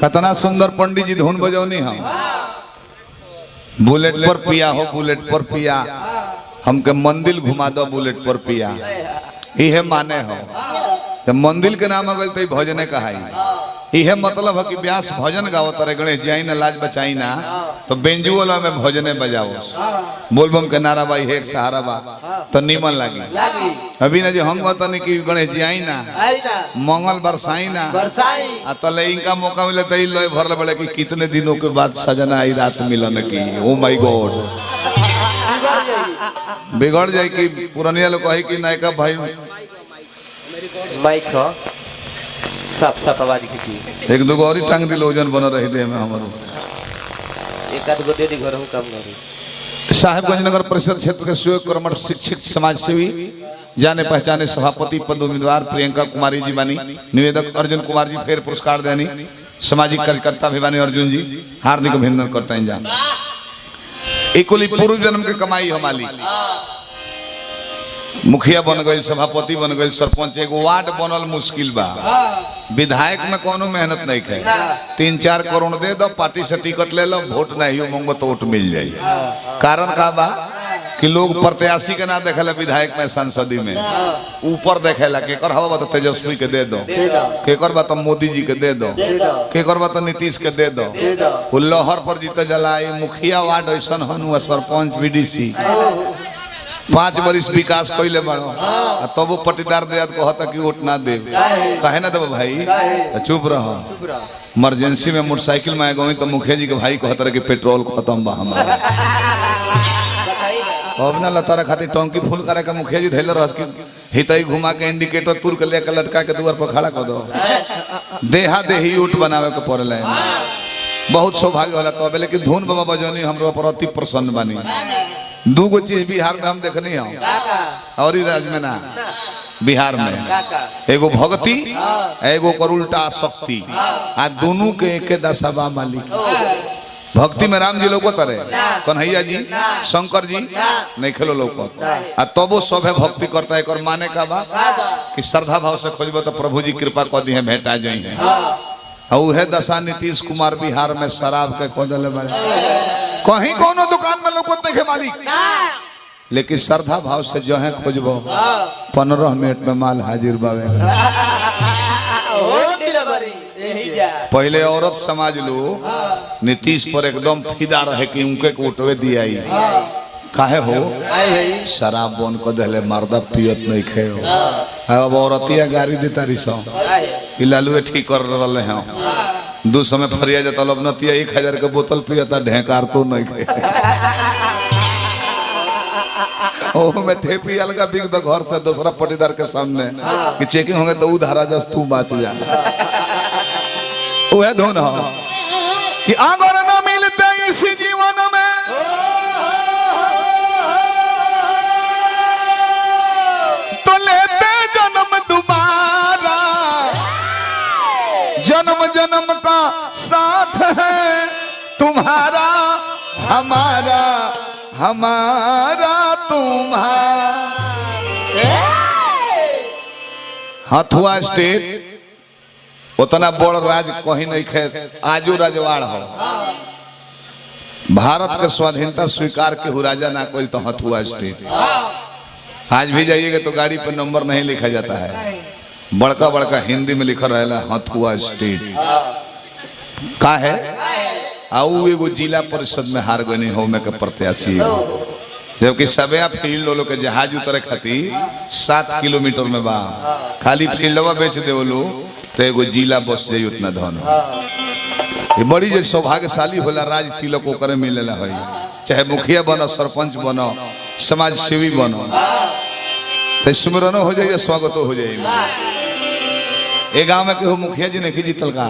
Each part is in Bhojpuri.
कितना सुंदर पंडित जी धुन बजौनी हम बुलेट पर पिया हो बुलेट पर पिया हमके मंदिर घुमा दो बुलेट पर पिया यह माने हो जब मंदिर के नाम अगल तो भजने कहाई यह मतलब है कि व्यास भजन गाओ तारे गणेश जाई ना लाज बचाई ना तो बेंजू वाला में भजने बजाओ बोलबम के नारा बाई है एक सहारा बा तो नीमन लगी अभी ना जो हम कहते नहीं कि गणेश जाई ना मंगल बरसाई ना आ तले इनका मौका मिले तो लोग भरले बड़े कि कितने दिनों के बाद सजना आई रात मिलन की ओ माय गॉड बिगड़ जाए कि पुरानिया लोग कहे कि नायका भाई माइक हो साफ साफ आवाज खींची एक दो और टांग दिल ओजन बन रही दे में हमारो एक आध गो दे दी घर हम काम करी साहेबगंज नगर परिषद क्षेत्र के स्वयं कर्मठ शिक्षक समाज सेवी जाने पहचाने सभापति पद उम्मीदवार प्रियंका कुमारी जी बानी निवेदक अर्जुन कुमार जी फिर पुरस्कार देनी सामाजिक कार्यकर्ता भी बानी अर्जुन जी हार्दिक अभिनंदन करते हैं जान इकुली पूर्व जन्म के कमाई हमारी मुखिया बन गई सभापति बन गई सरपंच एगो वार्ड बनल मुश्किल बा विधायक में कोनो मेहनत नहीं है 3-4 करोड़ दे दो पार्टी से टिकट ले लो वोट नहीं मंगो तो वोट मिल जाए कारण का बा कि लोग प्रत्याशी के ना देखेला विधायक में संसदी में ऊपर देखेला केकर हवा तो तेजस्वी के दे दो केकर बा तो मोदी जी के दे दो केकर बा तो नीतीश के दे दो वो लहर पर जीते जलाई मुखिया वार्ड ऐसा हनु सरपंच बीडीसी 5 वर्ष विकास कैले बड़ो तब वो पटीदार दे कहता कि वोट ना दे कहे ना देव भाई चुप रहो इमरजेंसी में मोटरसाइकिल में गई तो मुखिया जी के भाई कहता रहे कि पेट्रोल खत्म बा हमारा अब ना लतारा खातिर टंकी फुल करे के मुखिया जी धैले रह हितई घुमा के इंडिकेटर तुर के लेकर लटका के द्वार पर खड़ा कर दो देहा देही ऊट बनावे के पड़े बहुत सौभाग्य होला तो लेकिन धुन बाबा बजौनी हमरो पर अति प्रसन्न बानी दूगो चीज बिहार में हम देखनी हो और ही राज्य में ना बिहार में एगो भक्ति एगो कर उल्टा शक्ति आ दोनों के एक दशा मालिक भक्ति में राम जी लोकत रहे कन्हैया जी शंकर जी नहीं खेलो लोकत आ तबो सभे भक्ति करता है और माने का बा कि श्रद्धा भाव से खोजबो तो प्रभु जी कृपा कर दी है भेटा जाई है उहे दशा नीतीश कुमार बिहार में शराब के खोदले बड़े कहीं कोनो दुकान में लोग देखे मालिक लेकिन श्रद्धा भाव से जो है खोजबो 15 मिनट में माल हाजिर बावे पहले औरत समाज लो नीतीश पर एकदम फिदा रहे कि उनके उठवे दिया काहे हो शराब बन को दहले मर्दा पियत नहीं खे हो अब औरतिया गाड़ी देता रिसो लालुए ठीक कर रहे हैं 2 समय फरिया जाता लबनतिया 1000 के बोतल पियता ढेकार तो नहीं खे ओ में ठेपी अलगा बिग द घर से दूसरा पटीदार के सामने कि चेकिंग होंगे तो उधारा जस तू बाच जा वो है धुन हो कि आगर न मिलते इस जीवन में तो लेते जन्म दोबारा जन्म जन्म का साथ है तुम्हारा हमारा हमारा तुम्हारा हथुआ स्टेट उतना बड़ राज कहीं नहीं खैर आजू राजवाड़ हो भारत के स्वाधीनता स्वीकार के हु राजा ना कोई तो हथुआ स्टेट आज भी जाइएगा तो गाड़ी पर नंबर नहीं लिखा जाता है बड़का बड़का हिंदी में लिखा रहेला हथुआ स्टेट का है आउ एगो जिला परिषद में हार गई हो में के प्रत्याशी जबकि सबया फील्ड लोग के जहाज उतरे खातिर 7 किलोमीटर में बा खाली फील्डवा बेच दे लो तो एगो जिला बस जाई उतना धन ये बड़ी जो सौभाग्यशाली होला राज तिलक ओकरे मिलेला है चाहे मुखिया बनो सरपंच बनो समाज सेवी बनो तो सुमिरनो हो जाइए स्वागतो हो जाइए ए गांव में केहू मुखिया जी नहीं जीतल का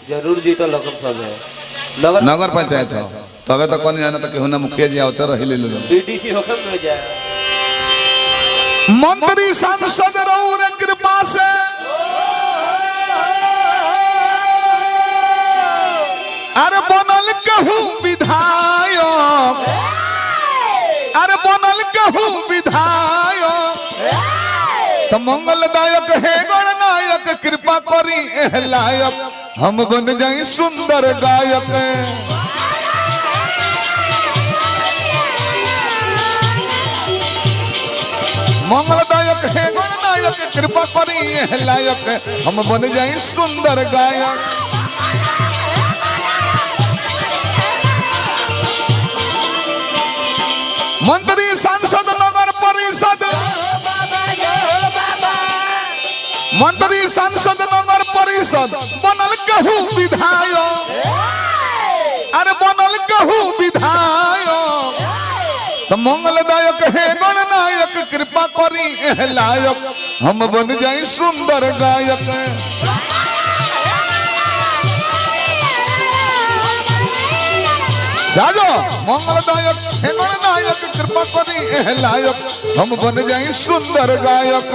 जरूर जीतल लोग सब है नगर पंचायत है तबे तो कौन जाना तो केहू ना मुखिया जी आवते रही ले लो बीडीसी होखम न जाए मंत्री सांसद रउर कृपा से अरे बनल कहूँ विधायक अरे बनल कहूँ विधायक तो मंगलदायक है गणनायक कृपा करी एह लायक हम बन जाई सुंदर गायक मंगलदायक है गणनायक कृपा करी एह लायक हम बन जाई सुंदर गायक मंत्री सांसद नगर परिषद मंत्री सांसद नगर परिषद बनल कहू विधायक अरे बनल कहू विधायक तो मंगलदायक है गणनायक कृपा करी एह लायक हम बन जाई सुंदर गायक जाजो मंगलदायक है गणनायक कृपा करी एह लायक हम बन जाई सुंदर गायक